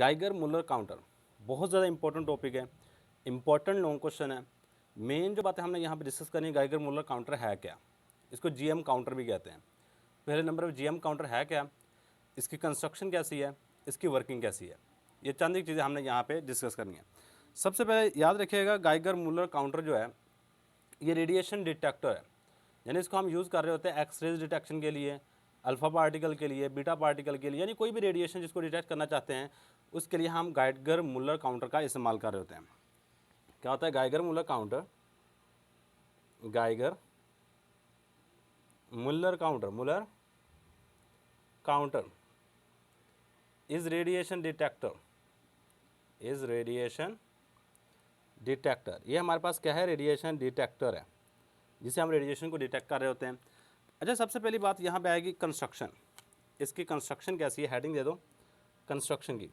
Geiger Muller counter बहुत ज़्यादा important topic है, इंपॉर्टेंट लॉन्ग क्वेश्चन है। मेन जो बातें हमने यहाँ पे डिस्कस करनी है, गाइगर मुलर काउंटर है क्या, इसको जीएम काउंटर भी कहते हैं। पहले नंबर पर जीएम काउंटर है क्या, इसकी कंस्ट्रक्शन कैसी है, इसकी वर्किंग कैसी है, ये चंद एक चीज़ें हमने यहाँ पे डिस्कस करनी है। सबसे पहले याद रखिएगा, गाइगर मुलर काउंटर जो है ये रेडिएशन डिटेक्टर है, यानी इसको हम यूज़ कर रहे होते हैं एक्सरेज डिटेक्शन के लिए, अल्फ़ा पार्टिकल के लिए, बीटा पार्टिकल के लिए, यानी कोई भी रेडिएशन जिसको डिटेक्ट करना चाहते हैं उसके लिए हम गाइगर मुलर काउंटर का इस्तेमाल कर रहे होते हैं। क्या होता है Geiger Muller counter? Geiger Muller counter is radiation detector, ये हमारे पास क्या है, रेडिएशन डिटेक्टर है, जिसे हम रेडिएशन को डिटेक्ट कर रहे होते हैं। अच्छा, सबसे पहली बात यहाँ पे आएगी कंस्ट्रक्शन। इसकी कंस्ट्रक्शन कैसी है, हेडिंग दे दो कंस्ट्रक्शन की,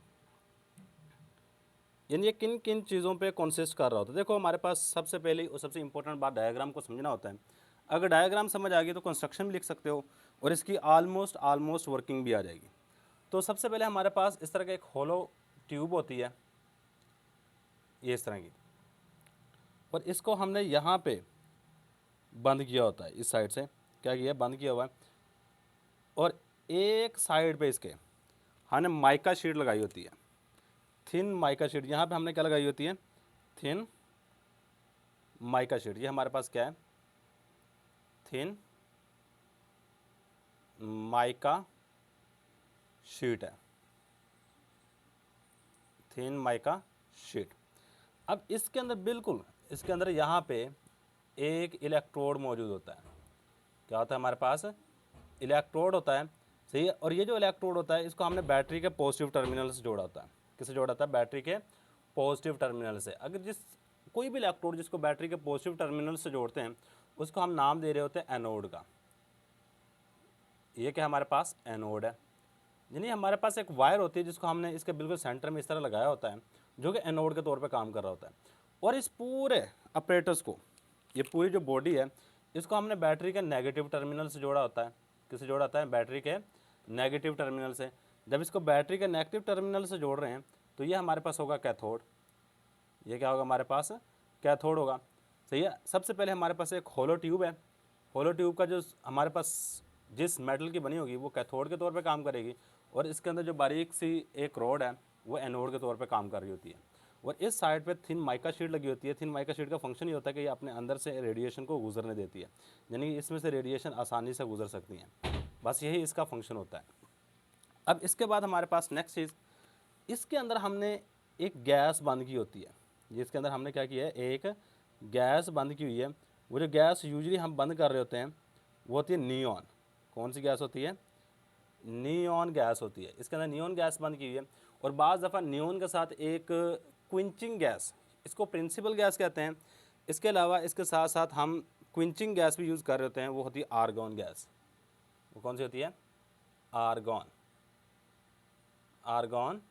यानी ये किन किन चीज़ों पे कॉन्सिस्ट कर रहा होता है। देखो हमारे पास सबसे पहली और सबसे इंपॉर्टेंट बात डायग्राम को समझना होता है। अगर डायग्राम समझ आ गई तो कंस्ट्रक्शन भी लिख सकते हो और इसकी ऑलमोस्ट वर्किंग भी आ जाएगी। तो सबसे पहले हमारे पास इस तरह का एक होलो ट्यूब होती है, ये इस तरह की, और इसको हमने यहाँ पे बंद किया होता है, इस साइड से क्या किया, बंद किया हुआ है, और एक साइड पे इसके हमने माइका शीट लगाई होती है, थिन माइका शीट। यहाँ पे हमने क्या लगाई होती है, थिन माइका शीट। ये हमारे पास क्या है, थिन माइका शीट है, थिन माइका शीट। अब इसके अंदर बिल्कुल इसके अंदर यहाँ पे एक इलेक्ट्रोड मौजूद होता है। क्या होता है हमारे पास, इलेक्ट्रोड होता है, सही है। और ये जो इलेक्ट्रोड होता है इसको हमने बैटरी के पॉजिटिव टर्मिनल से जोड़ा होता है। किससे जोड़ा होता है, बैटरी के पॉजिटिव टर्मिनल से। अगर कोई भी इलेक्ट्रोड जिसको बैटरी के पॉजिटिव टर्मिनल से जोड़ते हैं उसको हम नाम दे रहे होते हैं एनोड का। ये क्या हमारे पास एनोड है, यानी हमारे पास एक वायर होती है जिसको हमने इसके बिल्कुल सेंटर में इस तरह लगाया होता है, जो कि एनोड के तौर पे काम कर रहा होता है। और इस पूरे अपरेटस को, ये पूरी जो बॉडी है, इसको हमने बैटरी के नेगेटिव टर्मिनल से जोड़ा होता है। किससे जोड़ा होता है, बैटरी के नेगेटिव टर्मिनल से। जब इसको बैटरी के नेगेटिव टर्मिनल से जोड़ रहे हैं तो ये हमारे पास होगा कैथोड। ये क्या होगा हमारे पास, कैथोड होगा, सही है। सबसे पहले हमारे पास एक होलो ट्यूब है, होलो ट्यूब का जो हमारे पास जिस मेटल की बनी होगी वो कैथोड के तौर पे काम करेगी, और इसके अंदर जो बारीक सी एक रॉड है वो एनोड के तौर पे काम कर रही होती है। और इस साइड पे थिन माइका शीट लगी होती है। थिन माइका शीट का फंक्शन ये होता है कि ये अपने अंदर से रेडिएशन को गुजरने देती है, यानी इसमें से रेडिएशन आसानी से गुजर सकती हैं, बस यही इसका फंक्शन होता है। अब इसके बाद हमारे पास नेक्स्ट चीज़, इसके अंदर हमने एक गैस बंद की होती है। जिसके अंदर हमने क्या किया है, एक गैस बंद की हुई है। वो जो गैस यूजली हम बंद कर रहे होते हैं वो होती है नियॉन। कौन सी गैस होती है, नियॉन गैस होती है। इसके अंदर नियॉन गैस बंद की हुई है, और बाज़ दफ़ा नियॉन के साथ एक क्विंचिंग गैस, इसको प्रिंसिपल गैस कहते हैं। इसके अलावा इसके साथ साथ हम क्विंचिंग गैस भी यूज़ कर रहे होते हैं, वो होती है आर्गॉन गैस। वो कौन सी होती है, आर्गॉन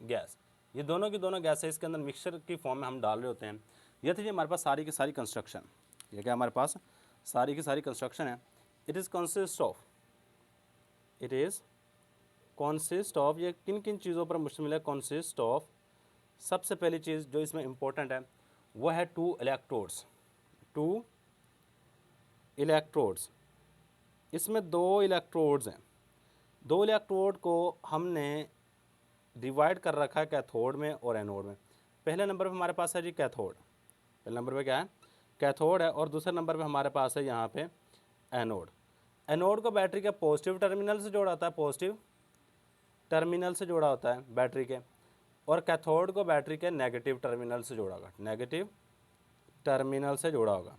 गैस। ये दोनों की दोनों गैस है, इसके अंदर मिक्सचर की फॉर्म में हम डाल रहे होते हैं। ये थी हमारे पास सारी की सारी कंस्ट्रक्शन। ये क्या हमारे पास सारी की सारी कंस्ट्रक्शन है। इट इज़ कॉन्सिस्ट ऑफ, ये किन किन चीज़ों पर मुश्तमिल है, कॉन्सिस्ट ऑफ। सबसे पहली चीज़ जो इसमें इंपॉर्टेंट है वो है टू इलेक्ट्रोड्स। इसमें दो इलेक्ट्रोड्स हैं, दो इलेक्ट्रोड को हमने डिवाइड कर रखा है कैथोड में और एनोड में। पहले नंबर पे हमारे पास है जी कैथोड, पहले नंबर पे क्या है, कैथोड है, और दूसरे नंबर पे हमारे पास है यहाँ पे एनोड। एनोड को बैटरी के पॉजिटिव टर्मिनल से जोड़ा होता है, पॉजिटिव टर्मिनल से जोड़ा होता है बैटरी के, और कैथोड को बैटरी के नेगेटिव टर्मिनल से जोड़ा होगा, नेगेटिव टर्मिनल से जोड़ा होगा।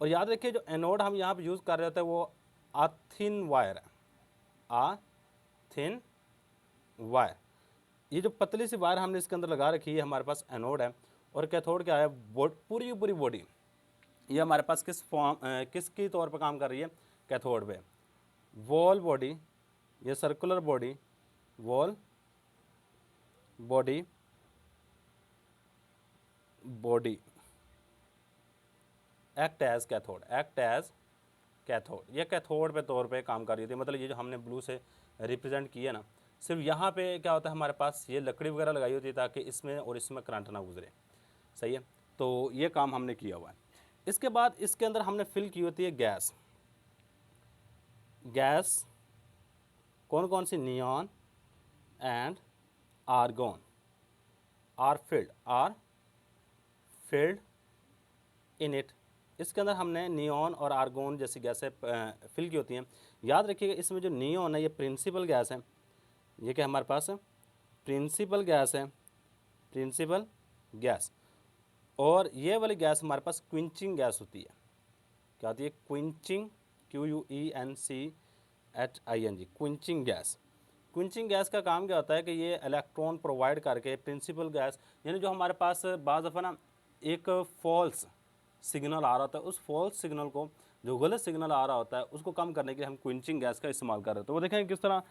और याद रखिए जो एनोड हम यहाँ पे यूज़ कर रहे होते हैं वो थिन वायर है, थिन वायर। ये जो पतली सी वायर हमने इसके अंदर लगा रखी है हमारे पास एनोड है, और कैथोड क्या है, पूरी पूरी बॉडी ये हमारे पास किसकी तौर पर काम कर रही है, कैथोड पे। वॉल बॉडी, ये circular body, wall body act as cathode, ये कैथोड पे तौर पे काम कर रही थी। मतलब ये जो हमने ब्लू से रिप्रेजेंट किया ना, सिर्फ यहाँ पे क्या होता है हमारे पास ये लकड़ी वगैरह लगाई होती है ताकि इसमें और इसमें करंट ना गुजरे, सही है। तो ये काम हमने किया हुआ है। इसके बाद इसके अंदर हमने फिल की होती है गैस। गैस कौन कौन सी, neon and argon are filled in it. इसके अंदर हमने नियॉन और आर्गोन जैसी गैसें फिल की होती हैं। याद रखिएगा इसमें जो नियॉन है ये प्रिंसिपल गैस है, ये क्या हमारे पास प्रिंसिपल गैस है, प्रिंसिपल गैस। और ये वाली गैस हमारे पास क्विंचिंग गैस होती है। क्या होती है, quenching, QUENCHING, quenching gas. Quenching gas का काम क्या होता है कि ये इलेक्ट्रॉन प्रोवाइड करके प्रिंसिपल गैस, यानी जो हमारे पास बाज़ दफ़ा ना एक फॉल्स सिग्नल आ रहा होता है, उस फॉल्स सिग्नल को, जो गलत सिग्नल आ रहा होता है उसको कम करने के लिए हम क्विंचिंग गैस का इस्तेमाल कर रहे हैं। तो वो देखें किस तरह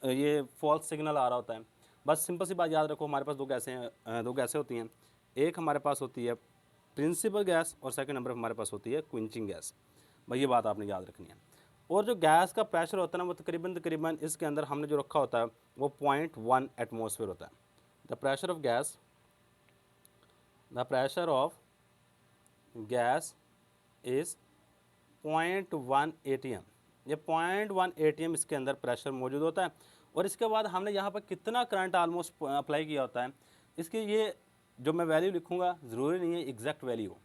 ये फॉल्स सिग्नल आ रहा होता है। बस सिंपल सी बात याद रखो, हमारे पास दो गैसें होती हैं। एक हमारे पास होती है प्रिंसिपल गैस और सेकंड नंबर हमारे पास होती है क्विंचिंग गैस। भाई ये बात आपने याद रखनी है। और जो गैस का प्रेशर होता है ना वो तकरीबन इसके अंदर हमने जो रखा होता है वो 0.1 एटमॉस्फेयर होता है। The pressure of gas is 0.1 ATM। ये 0.1 ATM इसके अंदर प्रेशर मौजूद होता है। और इसके बाद हमने यहाँ पर कितना करंट ऑलमोस्ट अप्लाई किया होता है, इसकी ये जो मैं वैल्यू लिखूँगा ज़रूरी नहीं है एग्जैक्ट वैल्यू हो,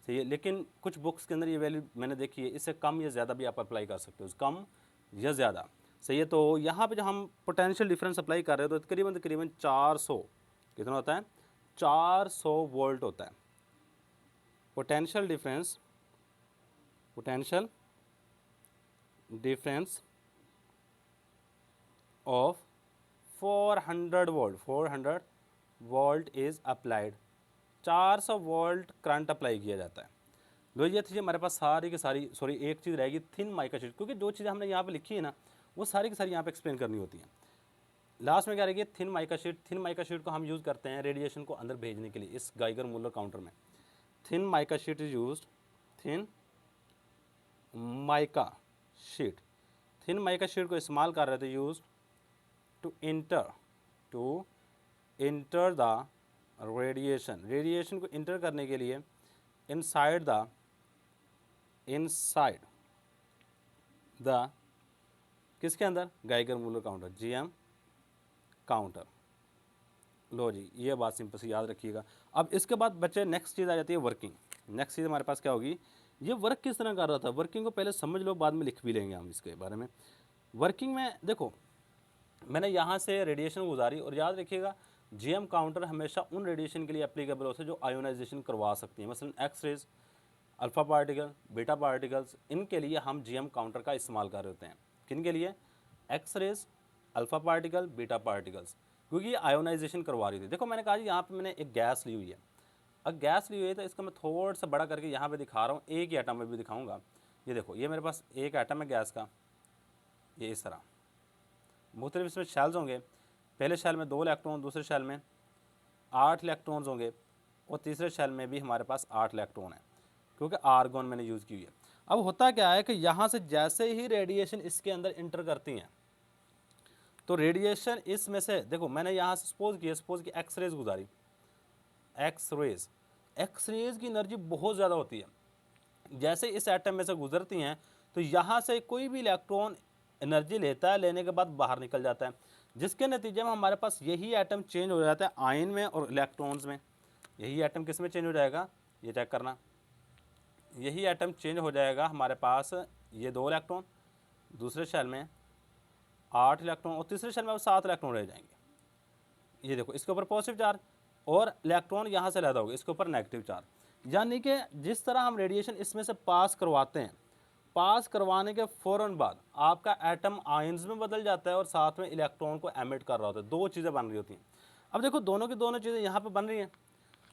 सही है, लेकिन कुछ बुक्स के अंदर ये वैल्यू मैंने देखी है, इससे कम या ज़्यादा भी आप अप्लाई कर सकते हो, कम या ज़्यादा, सही है। तो यहाँ पे जो हम पोटेंशियल डिफरेंस अप्लाई कर रहे हैं तो तकरीबन 400, कितना होता है, 400 वोल्ट होता है। Potential difference of 400 volt is applied. 400 volt current apply किया जाता है। लो ये थी हमारे पास सारी की सारी, सॉरी एक चीज़ रहेगी थिन माइका शीट, क्योंकि जो चीज़ें हमने यहाँ पे लिखी है ना वो सारी की सारी यहाँ पे एक्सप्लेन करनी होती हैं। लास्ट में क्या रहेगी, thin mica sheet. Thin mica sheet को हम यूज़ करते हैं रेडिएशन को अंदर भेजने के लिए इस गाइगर मूलर काउंटर में। Thin mica sheet is used, thin mica sheet को इस्तेमाल कर रहे थे use to enter the radiation को इंटर करने के लिए इनसाइड द किसके अंदर, Geiger Muller counter, GM counter. लो जी ये बात सिंपल से याद रखिएगा। अब इसके बाद बच्चे नेक्स्ट चीज़ आ जाती है वर्किंग। नेक्स्ट चीज़ हमारे पास क्या होगी, ये वर्क किस तरह कर रहा था, वर्किंग को पहले समझ लो, बाद में लिख भी लेंगे हम इसके बारे में। वर्किंग में देखो मैंने यहाँ से रेडिएशन गुजारी, और याद रखिएगा GM काउंटर हमेशा उन रेडिएशन के लिए एप्लीकेबल होते हैं जो आयोनाइजेशन करवा सकती हैं, मसलन X rays, alpha particle, beta particles, इनके लिए हम GM काउंटर का इस्तेमाल कर रहे होते हैं। किन के लिए, X rays, alpha particle, beta particles, क्योंकि ये आयोनाइजेशन करवा रही थी। देखो मैंने कहा जी यहाँ पे मैंने एक गैस ली हुई है, अब गैस ली हुई है तो इसका मैं थोड़ा सा बड़ा करके यहाँ पे दिखा रहा हूँ, एक ही एटम में भी दिखाऊंगा। ये देखो ये मेरे पास एक एटम है गैस का, ये इस तरह मुख्तलिफ इसमें शेल्स होंगे। पहले शेल में 2 इलेक्ट्रॉन, दूसरे शेल में 8 इलेक्ट्रॉन्स होंगे, और तीसरे शेल में भी हमारे पास 8 इलेक्ट्रॉन है, क्योंकि आर्गोन मैंने यूज़ की हुई है। अब होता क्या है कि यहाँ से जैसे ही रेडिएशन इसके अंदर इंटर करती हैं तो रेडिएशन इसमें से, देखो मैंने यहाँ से सपोज की एक्स रेज गुजारी, एक्स रेज की एनर्जी बहुत ज़्यादा होती है। जैसे इस एटम में से गुजरती हैं तो यहाँ से कोई भी इलेक्ट्रॉन एनर्जी लेता है, लेने के बाद बाहर निकल जाता है, जिसके नतीजे में हमारे पास यही एटम चेंज हो जाता है आयन में और इलेक्ट्रॉन्स में। यही एटम किस में चेंज हो जाएगा, ये चेक करना, यही एटम चेंज हो जाएगा हमारे पास, ये 2 इलेक्ट्रॉन, दूसरे शेल में 8 इलेक्ट्रॉन, और तीसरे शेल में 7 इलेक्ट्रॉन रह जाएंगे। ये देखो इसके ऊपर पॉजिटिव चार्ज, और इलेक्ट्रॉन यहाँ से लैदा होगा, इसके ऊपर नेगेटिव चार्ज। यानी कि जिस तरह हम रेडिएशन इसमें से पास करवाते हैं, पास करवाने के फ़ौरन बाद आपका एटम आयंस में बदल जाता है और साथ में इलेक्ट्रॉन को एमिट कर रहा होता है। 2 चीज़ें बन रही होती हैं। अब देखो दोनों की दोनों चीज़ें यहाँ पे बन रही हैं,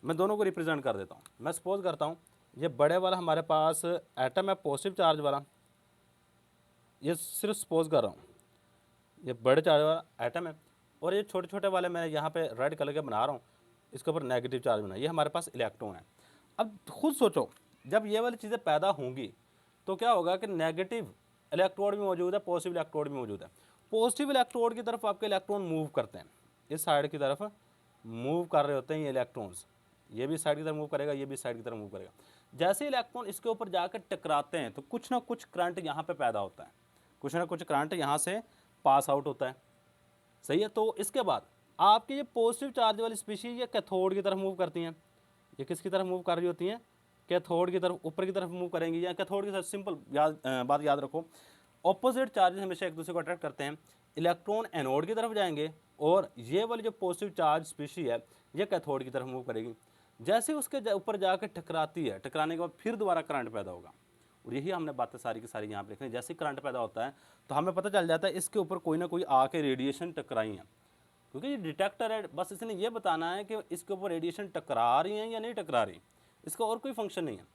मैं दोनों को रिप्रेजेंट कर देता हूँ। मैं सपोज करता हूँ ये बड़े वाला हमारे पास एटम है पॉजिटिव चार्ज वाला, ये सिर्फ सपोज कर रहा हूँ, ये बड़े चार्ज वाला एटम है, और ये छोटे छोटे वाले मैं यहाँ पे रेड कलर के बना रहा हूँ, इसके ऊपर नेगेटिव चार्ज बना, ये हमारे पास इलेक्ट्रॉन है। अब खुद सोचो जब ये वाली चीज़ें पैदा होंगी तो क्या होगा कि नेगेटिव इलेक्ट्रोड भी मौजूद है, पॉजिटिव इलेक्ट्रोड भी मौजूद है। पॉजिटिव इलेक्ट्रोड की तरफ आपके इलेक्ट्रॉन मूव करते हैं, इस साइड की तरफ मूव कर रहे होते हैं ये इलेक्ट्रॉन्स, ये भी साइड की तरफ मूव करेगा, ये भी साइड की तरफ मूव करेगा। जैसे इलेक्ट्रॉन इसके ऊपर जाकर टकराते हैं तो कुछ ना कुछ करंट यहाँ पे पैदा होता है, कुछ ना कुछ करंट यहाँ से पास आउट होता है, सही है। तो इसके बाद आपके ये पॉजिटिव चार्ज वाली स्पीशीज ये कैथोड की तरफ मूव करती हैं, ये किसकी तरफ मूव कर रही होती हैं, कैथोड की तरफ, ऊपर की तरफ मूव करेंगी या कैथोड की तरफ। सिंपल बात याद रखो, ऑपोजिट चार्जेस हमेशा एक दूसरे को अट्रैक्ट करते हैं। इलेक्ट्रॉन एनोड की तरफ जाएंगे और ये वाली जो पॉजिटिव चार्ज स्पीशी है ये कैथोड की तरफ मूव करेगी। जैसे उसके ऊपर जाकर टकराती है, टकराने के बाद फिर दोबारा करंट पैदा होगा, और यही हमने बातें सारी की सारी यहाँ पे लिखनी। जैसे करंट पैदा होता है तो हमें पता चल जाता है इसके ऊपर कोई ना कोई आके रेडिएशन टकराई है, क्योंकि ये डिटेक्टर है, बस इसने ये बताना है कि इसके ऊपर रेडिएशन टकरा रही है या नहीं टकरा रही, इसका और कोई फंक्शन नहीं है।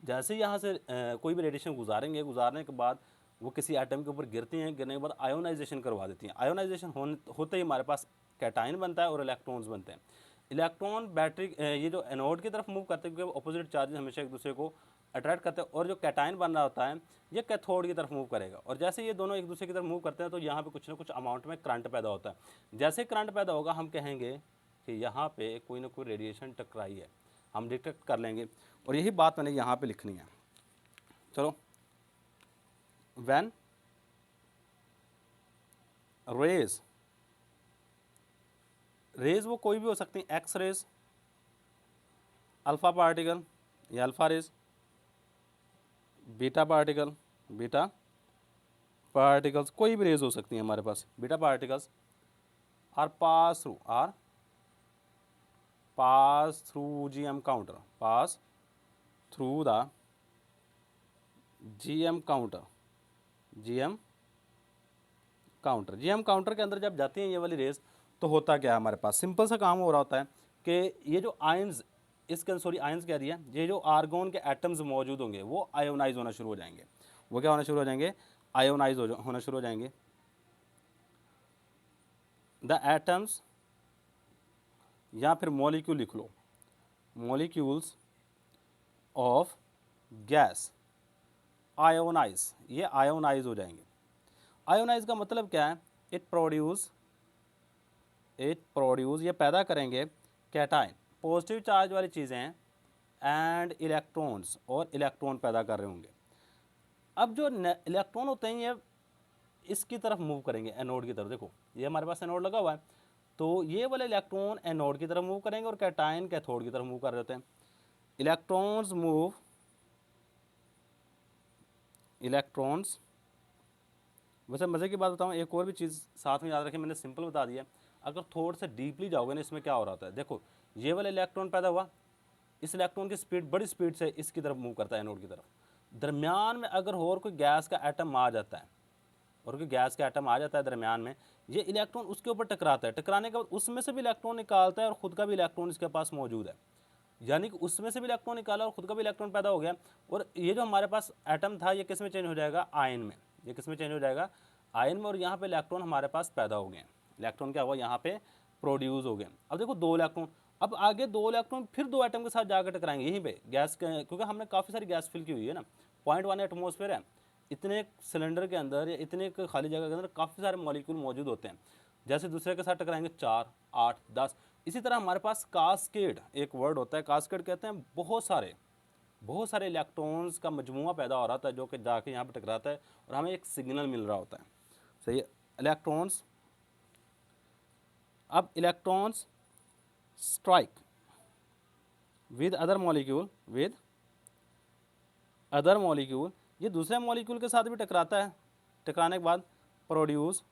जैसे ही यहाँ से कोई भी रेडिएशन गुजारेंगे, गुजारने के बाद वो किसी एटम के ऊपर गिरती हैं, गिरने के बाद आयोनाइजेशन करवा देती हैं। आयोनाइजेशन होते ही हमारे पास कैटाइन बनता है और इलेक्ट्रॉन्स बनते हैं। इलेक्ट्रॉन बैटरी ये जो एनोड की तरफ मूव करते हैं क्योंकि अपोजिट चार्जेस हमेशा एक दूसरे को अट्रैक्ट करते हैं, और जो कैटाइन बन रहा होता है ये कैथोड की तरफ मूव करेगा। और जैसे ये दोनों एक दूसरे की तरफ मूव करते हैं तो यहाँ पे कुछ ना कुछ अमाउंट में करंट पैदा होता है। जैसे करंट पैदा होगा हम कहेंगे कि यहाँ पे कोई ना कोई रेडिएशन टकराई है, हम डिटेक्ट कर लेंगे, और यही बात मैंने यहाँ पे लिखनी है। चलो, व्हेन रेज, रेज वो कोई भी हो सकती है, एक्स रेज, अल्फा पार्टिकल या alpha rays, beta particle, beta particles, कोई भी रेज हो सकती है हमारे पास, beta particles are pass through GM counter, pass through the GM counter, GM counter के अंदर जब जाती हैं ये वाली रेज तो होता क्या है हमारे पास, सिंपल सा काम हो रहा होता है कि ये जो आयंस, इसके सॉरी आयंस कह दिया, ये जो आर्गोन के एटम्स मौजूद होंगे वो आयोनाइज होना शुरू हो जाएंगे। वो क्या होना शुरू हो जाएंगे, आयोनाइज होना शुरू हो जाएंगे। द एटम्स या फिर मॉलिक्यूल लिख लो, मॉलिक्यूल्स ऑफ गैस आयोनाइज, ये आयोनाइज हो जाएंगे। आयोनाइज का मतलब क्या है, इट प्रोड्यूस, ये पैदा करेंगे कैटाइन, पॉजिटिव चार्ज वाली चीज़ें हैं, एंड इलेक्ट्रॉन्स, और इलेक्ट्रॉन पैदा कर रहे होंगे। अब जो इलेक्ट्रॉन होते हैं ये इसकी तरफ मूव करेंगे, एनोड की तरफ। देखो ये हमारे पास एनोड लगा हुआ है, तो ये वाले इलेक्ट्रॉन एनोड की तरफ मूव करेंगे और कैटाइन कैथोड की तरफ मूव कर रहे होते हैं। इलेक्ट्रॉन्स मूव, इलेक्ट्रॉन्स, वैसे मज़े की बात बताऊँ, एक और भी चीज़ साथ में याद रखें, मैंने सिंपल बता दिया, अगर थोड़ा सा डीपली जाओगे ना इसमें क्या हो रहा होता है। देखो ये वाला इलेक्ट्रॉन पैदा हुआ, इस इलेक्ट्रॉन की स्पीड बड़ी स्पीड से इसकी तरफ मूव करता है, एनोड की तरफ। दरमियान में अगर और कोई गैस का एटम आ जाता है, और कोई गैस का एटम आ जाता है दरमियान में, ये इलेक्ट्रॉन उसके ऊपर टकराता है, टकराने के बाद उसमें से भी इलेक्ट्रॉन निकालता है और ख़ुद का भी इलेक्ट्रॉन इसके पास मौजूद है, यानी कि उसमें से भी इलेक्ट्रॉन निकाला और ख़ुद का भी इलेक्ट्रॉन पैदा हो गया। और ये जो हमारे पास एटम था ये किस में चेंज हो जाएगा, आयन में, ये किस में चेंज हो जाएगा, आयन में, और यहाँ पे इलेक्ट्रॉन हमारे पास पैदा हो गए। इलेक्ट्रॉन क्या हुआ, यहाँ पे प्रोड्यूस हो गए। अब देखो दो इलेक्ट्रॉन, अब आगे दो इलेक्ट्रॉन फिर दो एटम के साथ जाकर टकराएंगे यहीं पे गैस के, क्योंकि हमने काफ़ी सारी गैस फिल की हुई है ना, 0.1 एटमोसफेयर है, इतने सिलेंडर के अंदर या इतने खाली जगह के अंदर काफ़ी सारे मॉलिक्यूल मौजूद होते हैं। जैसे दूसरे के साथ टकराएंगे 4, 8, 10, इसी तरह हमारे पास कास्केड एक वर्ड होता है, कास्केड कहते हैं बहुत सारे इलेक्ट्रॉन्स का मजमूआ पैदा हो रहा था जो कि जाके यहाँ पर टकराता है और हमें एक सिग्नल मिल रहा होता है, सही है। इलेक्ट्रॉन्स, अब electrons strike with other molecule, ये दूसरे मॉलिक्यूल के साथ भी टकराता है, टकराने के बाद प्रोड्यूस,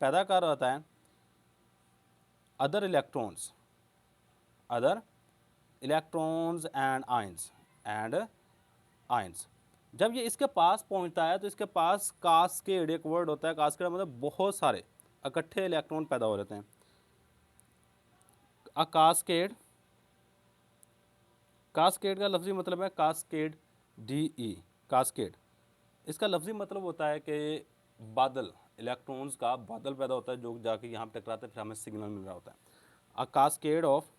पैदा कर रहा होता है अदर इलेक्ट्रॉन्स एंड आयंस। जब ये इसके पास पहुंचता है तो इसके पास कास्केड एक वर्ड होता है, कास्केड मतलब बहुत सारे इकट्ठे इलेक्ट्रॉन पैदा हो जाते हैं। कास्केड का लफ्ज़ी मतलब है कास्केड, DE, कास्केड, इसका लफ्ज़ी मतलब होता है कि बादल, इलेक्ट्रॉन्स का बादल पैदा होता है जो जाके यहाँ पे टकराता है, फिर हमें सिग्नल मिल रहा होता है। A cascade of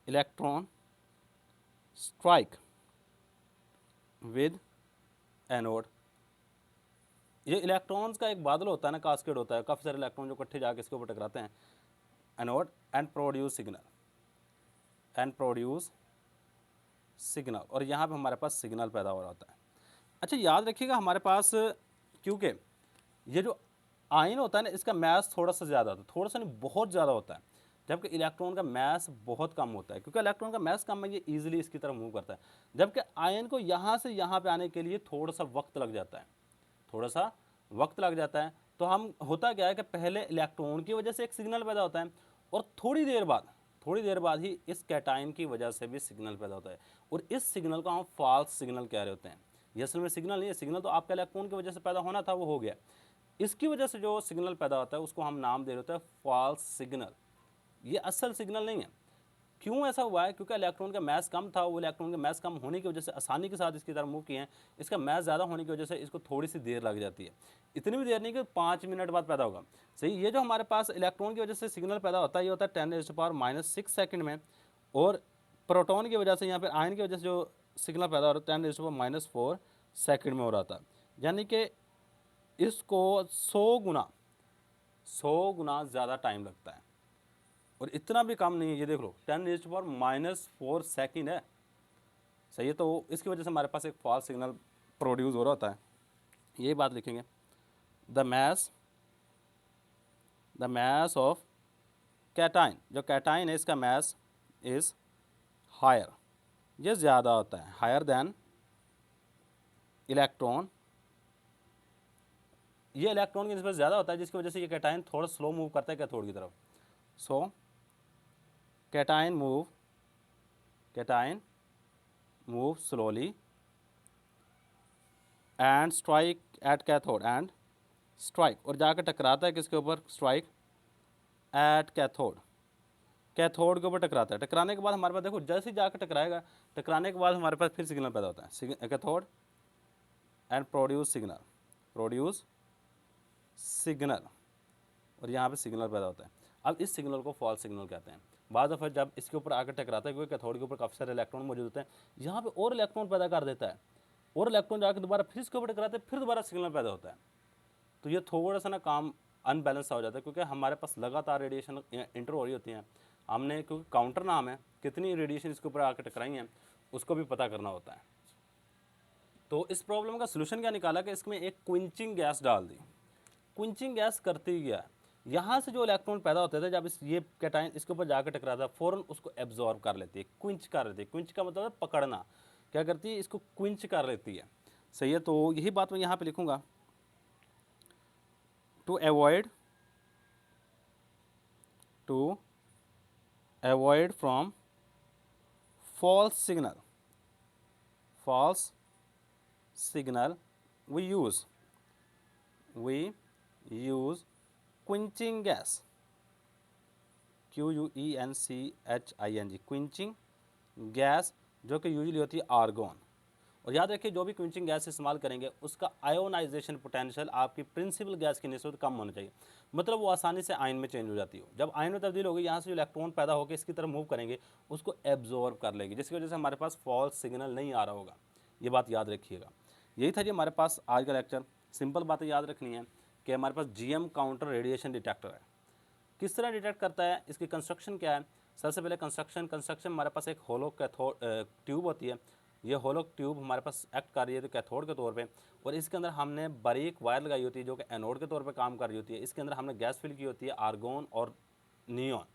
electron strike with anode ये इलेक्ट्रॉन्स का एक बादल होता है ना, कास्केड होता है, काफ़ी सारे इलेक्ट्रॉन जो इकट्ठे जाके इसके ऊपर टकराते हैं एनोड एंड प्रोड्यूस सिग्नल और यहाँ पे हमारे पास सिग्नल पैदा हो रहा होता है। अच्छा याद रखिएगा हमारे पास, क्योंकि ये जो आयन होता है ना इसका मैस थोड़ा सा ज़्यादा होता है, थोड़ा सा नहीं बहुत ज़्यादा होता है, जबकि इलेक्ट्रॉन का मैस बहुत कम होता है। क्योंकि इलेक्ट्रॉन का मैस कम है, ये ईजिली इसकी तरफ मूव करता है, जबकि आयन को यहाँ से यहाँ पे आने के लिए थोड़ा सा वक्त लग जाता है, थोड़ा सा वक्त लग जाता है। तो हम होता क्या है कि पहले इलेक्ट्रॉन की वजह से एक सिग्नल पैदा होता है और थोड़ी देर बाद ही इस कैटायन की वजह से भी सिग्नल पैदा होता है, और इस सिग्नल को हम फॉल्स सिग्नल कह रहे होते हैं। ये असल में सिग्नल नहीं है, सिग्नल तो आपका इलेक्ट्रॉन की वजह से पैदा होना था, वो हो गया। इसकी वजह से जो सिग्नल पैदा होता है उसको हम नाम दे रहे होते हैं फॉल्स सिग्नल। ये असल सिग्नल नहीं है। क्यों ऐसा हुआ है? क्योंकि इलेक्ट्रॉन का मैस कम था, वो इलेक्ट्रॉन के मैस कम होने की वजह से आसानी के साथ इसकी तरफ मूव किए हैं। इसका मैस ज़्यादा होने की वजह से इसको थोड़ी सी देर लग जाती है, इतनी भी देर नहीं कि 5 मिनट बाद पैदा होगा। सही, ये जो हमारे पास इलेक्ट्रॉन की वजह से सिग्नल पैदा होता है ये होता है 10⁻⁻⁶ सेकंड में, और प्रोटॉन की वजह से या फिर आयन की वजह से जो सिग्नल पैदा हो रहा है 10⁻⁴ सेकंड में हो रहा था। यानी कि इसको 100 गुना ज़्यादा टाइम लगता है, और इतना भी कम नहीं है। ये देख लो 10⁻⁴ सेकंड है। सही है, तो इसकी वजह से हमारे पास एक फॉल्स सिग्नल प्रोड्यूस हो रहा होता है। यही बात लिखेंगे, द मैस ऑफ कैटाइन, जो कैटाइन है इसका मैस इज़ हायर, ये ज़्यादा होता है, हायर देन इलेक्ट्रॉन। ये इलेक्ट्रॉन की निस्बत ज़्यादा होता है, जिसकी वजह से ये कैटाइन थोड़ा स्लो मूव करता है कैथोड की तरफ। So cations move slowly and strike at cathode and strike, और जाकर टकराता है किसके ऊपर? स्ट्राइक एट कैथोड के ऊपर टकराता है। टकराने के बाद हमारे पास देखो जैसे ही जाकर टकराएगा, टकराने के बाद हमारे पास फिर सिग्नल पैदा होता है, कैथोड एंड प्रोड्यूस सिग्नल, और यहाँ पे सिग्नल पैदा होता है। अब इस सिग्नल को फॉल्स सिग्नल कहते हैं। बाद दफ़ा जब इसके ऊपर आकर टकराता है, क्योंकि कैथोड के ऊपर काफ़ी सारे इलेक्ट्रॉन मौजूद होते हैं, यहाँ पे और इलेक्ट्रॉन पैदा कर देता है, और इलेक्ट्रॉन जाकर दोबारा फिर इसके ऊपर टकराते हैं, फिर दोबारा सिग्नल पैदा होता है। तो ये थोड़ा सा ना काम अनबैलेंस हो जाता है, क्योंकि हमारे पास लगातार रेडिएशन इंटर हो रही होती हैं। हमने क्योंकि काउंटर नाम है, कितनी रेडिएशन इसके ऊपर आकर टकराई हैं उसको भी पता करना होता है। तो इस प्रॉब्लम का सोल्यूशन क्या निकाला कि इसमें एक क्विंचिंग गैस डाल दी। क्विंचिंग गैस करती क्या है, यहाँ से जो इलेक्ट्रॉन पैदा होते थे जब ये कैटाइन इसके ऊपर जाकर टकराता है, फ़ौरन उसको एब्जॉर्ब कर लेती है, क्विंच कर लेती है। क्विंच का मतलब है पकड़ना, क्या करती है? इसको क्विंच कर लेती है। सही है, तो यही बात मैं यहाँ पे लिखूँगा, to avoid from false signal we use quenching gas, QUENCHING, quenching gas, जो कि यूजुअली होती है आर्गॉन। और याद रखिए जो भी क्विंचिंग गैस इस्तेमाल करेंगे उसका आयोनाइजेशन पोटेंशियल आपकी प्रिंसिपल गैस की निस्बत कम होना चाहिए, मतलब वो आसानी से आयन में चेंज हो जाती हो। जब आयन में तब्दील होगी, यहाँ से जो इलेक्ट्रॉन पैदा होकर इसकी तरफ मूव करेंगे उसको एब्जॉर्ब कर लेगी, जिसकी वजह से हमारे पास फॉल्स सिग्नल नहीं आ रहा होगा। ये बात याद रखिएगा। यही था जी हमारे पास आज का लेक्चर। सिंपल बातें याद रखनी है कि हमारे पास GM काउंटर रेडिएशन डिटेक्टर है। किस तरह डिटेक्ट करता है, इसकी कंस्ट्रक्शन क्या है? सबसे पहले कंस्ट्रक्शन हमारे पास एक होलो कैथोड ट्यूब होती है। ये होलो ट्यूब हमारे पास एक्ट कर रही है तो कैथोड के तौर पे, और इसके अंदर हमने बारीक वायर लगाई होती है जो कि एनोड के तौर पे काम कर रही होती है। इसके अंदर हमने गैस फिल की होती है, आर्गोन और नियॉन,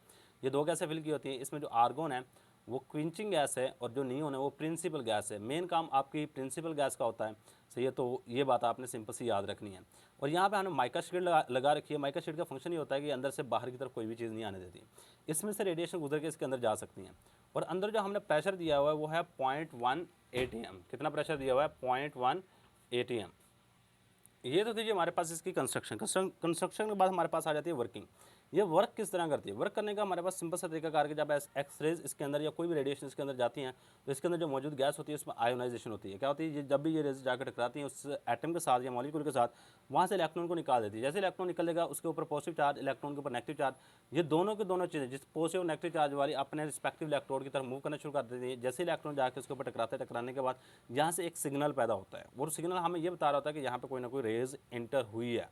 ये दो गैसें फिल की होती हैं। इसमें जो आर्गोन है वो क्विंचिंग गैस है, और जो नियॉन है वो प्रिंसिपल गैस है। मेन काम आपकी प्रिंसिपल गैस का होता है। सही है, तो ये बात आपने सिंपल सी याद रखनी है। और यहाँ पे हमने माइका शीट लगा रखी है। माइका शीट का फंक्शन ये होता है कि अंदर से बाहर की तरफ कोई भी चीज़ नहीं आने देती, इसमें से रेडिएशन गुजर के इसके अंदर जा सकती हैं। और अंदर जो हमने प्रेशर दिया हुआ है वो है 0.1 ATM। कितना प्रेशर दिया हुआ है? 0.1 ATM। ये तो दीजिए हमारे पास इसकी कंस्ट्रक्शन के बाद हमारे पास आ जाती है वर्किंग। ये वर्क किस तरह करती है? वर्क करने का हमारे पास सिंपल सा तरीका कार के जब एक्सरेज इसके अंदर या कोई भी रेडिएशन इसके अंदर जाती हैं तो इसके अंदर जो मौजूद गैस होती है उसमें आयोनाइजेशन होती है। क्या होती है? ये जब भी ये रेज जाकर टकराती हैं उस एटम के साथ या मॉलिक्यूल के साथ, वहाँ से इलेक्ट्रॉन को निकाल देती है। जैसे इलेक्ट्रॉन निकलेगा उसके ऊपर पॉजिटिव चार्ज, इलेक्ट्रॉन के ऊपर नेगेटिव चार्ज, ये दोनों के दोनों चीज़ें जिस पॉजिटिव और नेगेटिव चार्ज वाली अपने रिस्पेक्टिव इलेक्ट्रोड की तरफ मूव करना शुरू कर देती है। जैसे इलेक्ट्रॉन जाकर उसके ऊपर टकराते हैं, टकराने के बाद यहाँ से एक सिग्नल पैदा होता है। वो सिग्नल हमें ये बता रहा होता है कि यहाँ पर कोई ना कोई रेज इंटर हुई है।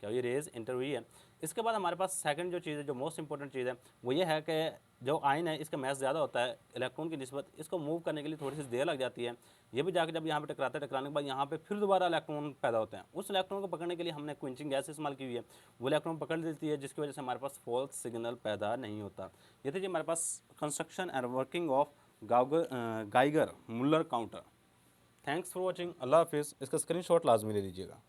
क्या ये रेज इंटर हुई है? इसके बाद हमारे पास सेकंड जो चीज़ है, जो मोस्ट इंपॉर्टेंट चीज़ है, वो ये है कि जो आयन है इसका मैस ज़्यादा होता है इलेक्ट्रॉन की निस्बत, इसको मूव करने के लिए थोड़ी सी देर लग जाती है। ये भी जाकर जब यहाँ पे टकराते हैं, टकराने के बाद यहाँ पे फिर दोबारा इलेक्ट्रॉन पैदा होते हैं। उस इलेक्ट्रॉन को पकड़ने के लिए हमने क्विंचिंग गैस इस्तेमाल की हुई है, वो इलेक्ट्रॉन पकड़ लेती है, जिसकी वजह से हमारे पास फॉल्स सिग्नल पैदा नहीं होता। ये थी हमारे पास construction and working of Geiger Muller counter. Thanks for watching. अल्लाह हाफिज़। इसका स्क्रीनशॉट लाजमी ले लीजिएगा।